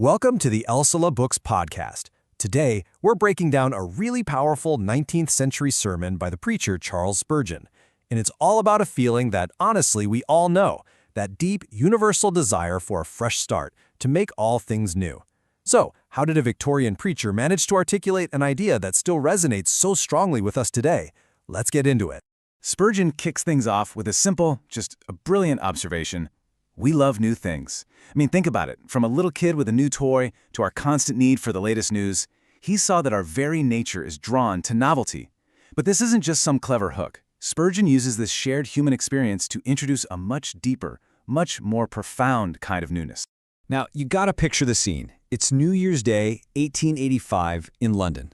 Welcome to the Elselah Books podcast. Today, we're breaking down a really powerful 19th century sermon by the preacher Charles Spurgeon. And it's all about a feeling that, honestly, we all know, that deep, universal desire for a fresh start, to make all things new. So, how did a Victorian preacher manage to articulate an idea that still resonates so strongly with us today? Let's get into it. Spurgeon kicks things off with a simple, just a brilliant observation. We love new things. I mean, think about it. From a little kid with a new toy to our constant need for the latest news, he saw that our very nature is drawn to novelty. But this isn't just some clever hook. Spurgeon uses this shared human experience to introduce a much deeper, much more profound kind of newness. Now, you gotta picture the scene. It's New Year's Day, 1885, in London.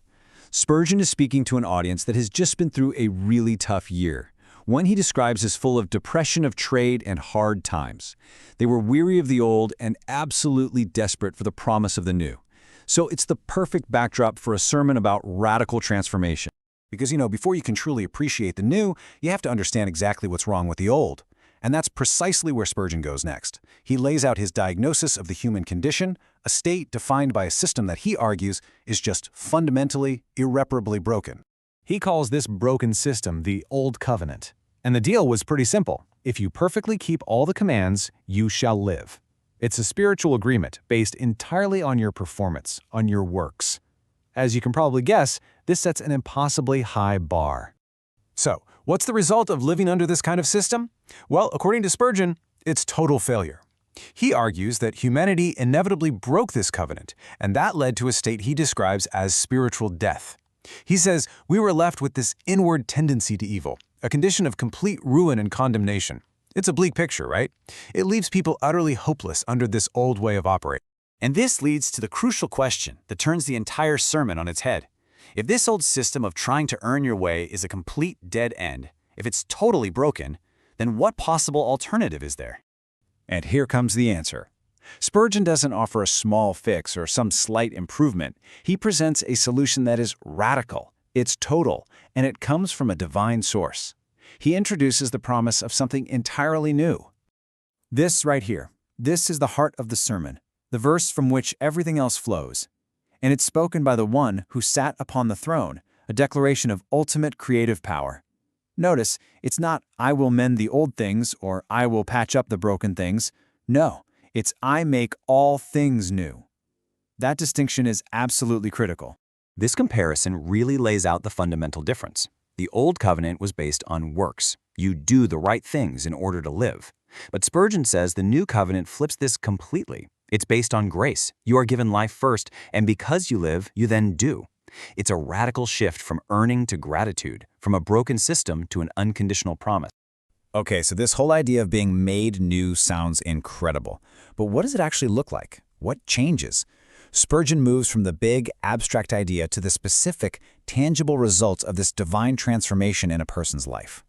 Spurgeon is speaking to an audience that has just been through a really tough year. One he describes as full of depression of trade and hard times. They were weary of the old and absolutely desperate for the promise of the new. So it's the perfect backdrop for a sermon about radical transformation. Because, before you can truly appreciate the new, you have to understand exactly what's wrong with the old. And that's precisely where Spurgeon goes next. He lays out his diagnosis of the human condition, a state defined by a system that he argues is just fundamentally, irreparably broken. He calls this broken system the Old Covenant. And the deal was pretty simple. If you perfectly keep all the commands, you shall live. It's a spiritual agreement based entirely on your performance, on your works. As you can probably guess, this sets an impossibly high bar. So, what's the result of living under this kind of system? Well, according to Spurgeon, it's total failure. He argues that humanity inevitably broke this covenant, and that led to a state he describes as spiritual death. He says we were left with this inward tendency to evil, a condition of complete ruin and condemnation. It's a bleak picture, right? It leaves people utterly hopeless under this old way of operating. And this leads to the crucial question that turns the entire sermon on its head. If this old system of trying to earn your way is a complete dead end, if it's totally broken, then what possible alternative is there? And here comes the answer. Spurgeon doesn't offer a small fix or some slight improvement. He presents a solution that is radical, it's total, and it comes from a divine source. He introduces the promise of something entirely new. This right here, this is the heart of the sermon, the verse from which everything else flows. And it's spoken by the one who sat upon the throne, a declaration of ultimate creative power. Notice, it's not, I will mend the old things or I will patch up the broken things. No, it's I make all things new. That distinction is absolutely critical. This comparison really lays out the fundamental difference. The Old Covenant was based on works. You do the right things in order to live. But Spurgeon says the New Covenant flips this completely. It's based on grace. You are given life first, and because you live, you then do. It's a radical shift from earning to gratitude, from a broken system to an unconditional promise. Okay, so this whole idea of being made new sounds incredible. But what does it actually look like? What changes? Spurgeon moves from the big, abstract idea to the specific, tangible results of this divine transformation in a person's life.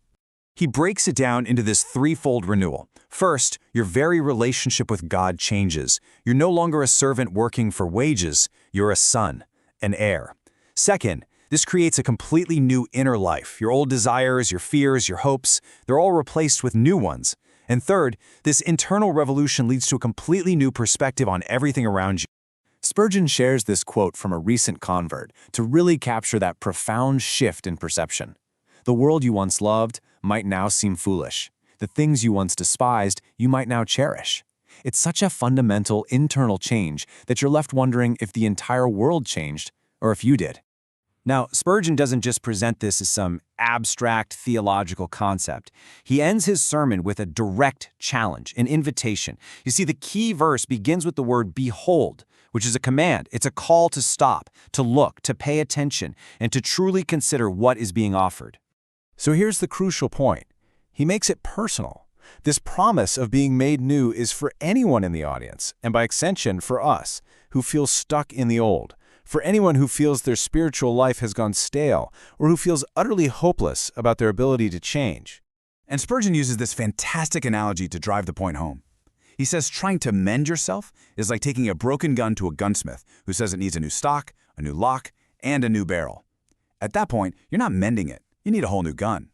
He breaks it down into this threefold renewal. First, your very relationship with God changes. You're no longer a servant working for wages. You're a son, an heir. Second, this creates a completely new inner life. Your old desires, your fears, your hopes, they're all replaced with new ones. And third, this internal revolution leads to a completely new perspective on everything around you. Spurgeon shares this quote from a recent convert to really capture that profound shift in perception. The world you once loved might now seem foolish. The things you once despised, you might now cherish. It's such a fundamental internal change that you're left wondering if the entire world changed or if you did. Now, Spurgeon doesn't just present this as some abstract theological concept. He ends his sermon with a direct challenge, an invitation. You see, the key verse begins with the word behold, which is a command. It's a call to stop, to look, to pay attention, and to truly consider what is being offered. So here's the crucial point. He makes it personal. This promise of being made new is for anyone in the audience, and by extension for us, who feel stuck in the old. For anyone who feels their spiritual life has gone stale, or who feels utterly hopeless about their ability to change. And Spurgeon uses this fantastic analogy to drive the point home. He says trying to mend yourself is like taking a broken gun to a gunsmith who says it needs a new stock, a new lock, and a new barrel. At that point, you're not mending it. You need a whole new gun.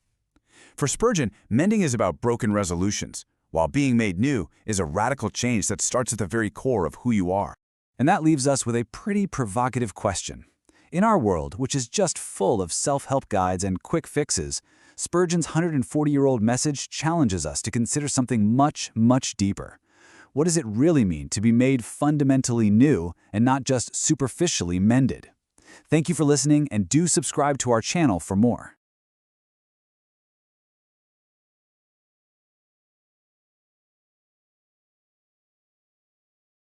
For Spurgeon, mending is about broken resolutions, while being made new is a radical change that starts at the very core of who you are. And that leaves us with a pretty provocative question. In our world, which is just full of self-help guides and quick fixes, Spurgeon's 140-year-old message challenges us to consider something much, much deeper. What does it really mean to be made fundamentally new and not just superficially mended? Thank you for listening, and do subscribe to our channel for more.